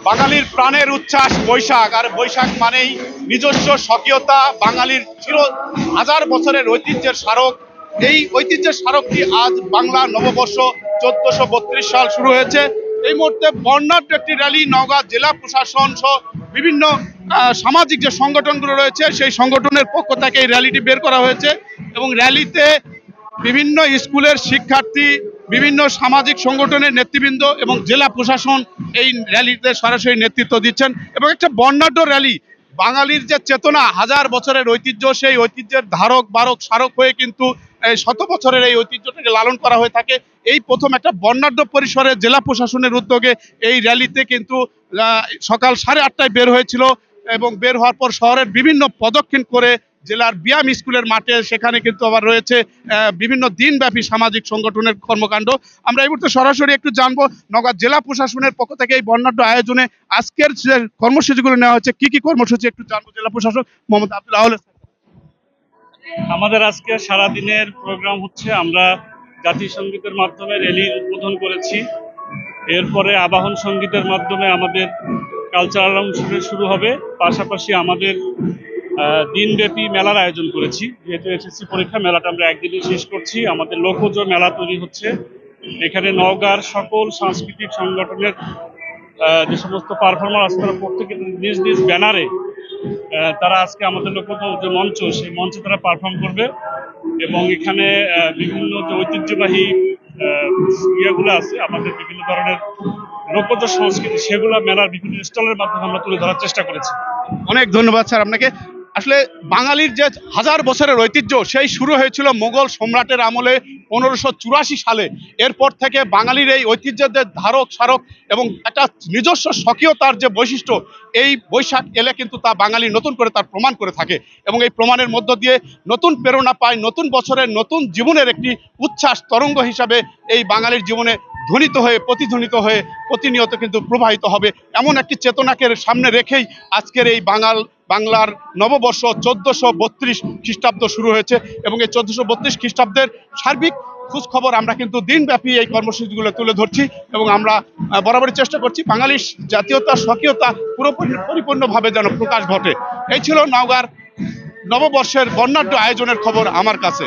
বাঙালির প্রাণের উচ্ছ্বাস বৈশাখ, আর বৈশাখ মানেই নিজস্ব স্বকীয়তা, বাঙালির হাজার বছরের ঐতিহ্যের স্মারক। এই ঐতিহ্যের স্মারকটি আজ বাংলা নববর্ষ 1432 সাল শুরু হয়েছে। এই মুহূর্তে বর্ণাঢ্য একটি র্যালি নওগাঁ জেলা প্রশাসন সহ বিভিন্ন সামাজিক যে সংগঠনগুলো রয়েছে সেই সংগঠনের পক্ষ থেকে এই র্যালিটি বের করা হয়েছে এবং র্যালিতে বিভিন্ন স্কুলের শিক্ষার্থী, বিভিন্ন সামাজিক সংগঠনের নেতৃবৃন্দ এবং জেলা প্রশাসন এই র্যালিতে সরাসরি নেতৃত্ব দিচ্ছেন এবং একটা বর্ণাঢ্য র্যালি। বাঙালির যে চেতনা, হাজার বছরের ঐতিহ্য, সেই ঐতিহ্যের ধারক বারক স্মারক হয়ে কিন্তু শত বছরের এই ঐতিহ্যটাকে লালন করা হয়ে থাকে। এই প্রথম একটা বর্ণাঢ্য পরিসরে জেলা প্রশাসনের উদ্যোগে এই র্যালিতে কিন্তু সকাল 8:30টায় বের হয়েছিল এবং বের হওয়ার পর শহরের বিভিন্ন প্রদক্ষিণ করে জেলার বিয়াম স্কুলের মাঠে, সেখানে কিন্তু আবার রয়েছে বিভিন্ন দিনব্যাপী সামাজিক সংগঠনের কর্মকাণ্ড। আমরা এই মুহূর্তে সরাসরি একটু জানবো নওগাঁ জেলা প্রশাসনের পক্ষ থেকে এই বর্ণাঢ্য আয়োজনে আজকের যে কর্মসূচিগুলো নেওয়া হচ্ছে, কি কি কর্মসূচি একটু জানবো জেলা প্রশাসক মোহাম্মদ আব্দুল আউয়াল। আমাদের আজকে সারাদিনের প্রোগ্রাম হচ্ছে, আমরা জাতীয় সঙ্গীতের মাধ্যমে র্যালি উদ্বোধন করেছি। এরপরে আবাহন সঙ্গীতের মাধ্যমে আমাদের কালচারাল অনুষ্ঠান শুরু হবে। পাশাপাশি আমাদের দিনব্যাপী মেলার আয়োজন করেছি। যেহেতু এসএসসি পরীক্ষা, মেলাটা আমরা একদিনে শেষ করছি। আমাদের লোকজ মেলা তৈরি হচ্ছে। এখানে নওগাঁর সকল সাংস্কৃতিক সংগঠনের যে সমস্ত পারফর্মার আছে, তারা প্রত্যেকে নিজ নিজ ব্যানারে তারা আজকে আমাদের লোকজ যে মঞ্চ, সেই মঞ্চে তারা পারফর্ম করবে এবং এখানে বিভিন্ন যে ঐতিহ্যবাহী ইয়েগুলো আছে, আমাদের বিভিন্ন ধরনের লোকজ সংস্কৃতি, সেগুলো মেলার বিভিন্ন স্টলের মাধ্যমে আমরা তুলে ধরার চেষ্টা করেছি। অনেক ধন্যবাদ স্যার আপনাকে। আসলে বাঙালির যে হাজার বছরের ঐতিহ্য, সেই শুরু হয়েছিল মোগল সম্রাটের আমলে 1584 সালে। এরপর থেকে বাঙালির এই ঐতিহ্যের যে ধারক স্মারক এবং একটা নিজস্ব স্বকীয়তার যে বৈশিষ্ট্য, এই বৈশাখ এলে কিন্তু তা বাঙালি নতুন করে তার প্রমাণ করে থাকে এবং এই প্রমাণের মধ্য দিয়ে নতুন প্রেরণা পায়, নতুন বছরের নতুন জীবনের একটি উচ্ছ্বাস তরঙ্গ হিসাবে এই বাঙালির জীবনে ধ্বনিত হয়ে প্রতিধ্বনিত হয়ে প্রতিনিয়ত কিন্তু প্রবাহিত হবে। এমন একটি চেতনাকে সামনে রেখেই আজকের এই বাংলার নববর্ষ 1432 খ্রিস্টাব্দ শুরু হয়েছে এবং এই 1432 খ্রিস্টাব্দের সার্বিক খোঁজ খবর আমরা কিন্তু দিনব্যাপী এই কর্মসূচিগুলো তুলে ধরছি এবং আমরা বরাবরই চেষ্টা করছি বাঙালির জাতীয়তা স্বকীয়তা পরিপূর্ণভাবে যেন প্রকাশ ঘটে। এই ছিল নওগাঁর নববর্ষের বর্ণাঢ্য আয়োজনের খবর আমার কাছে।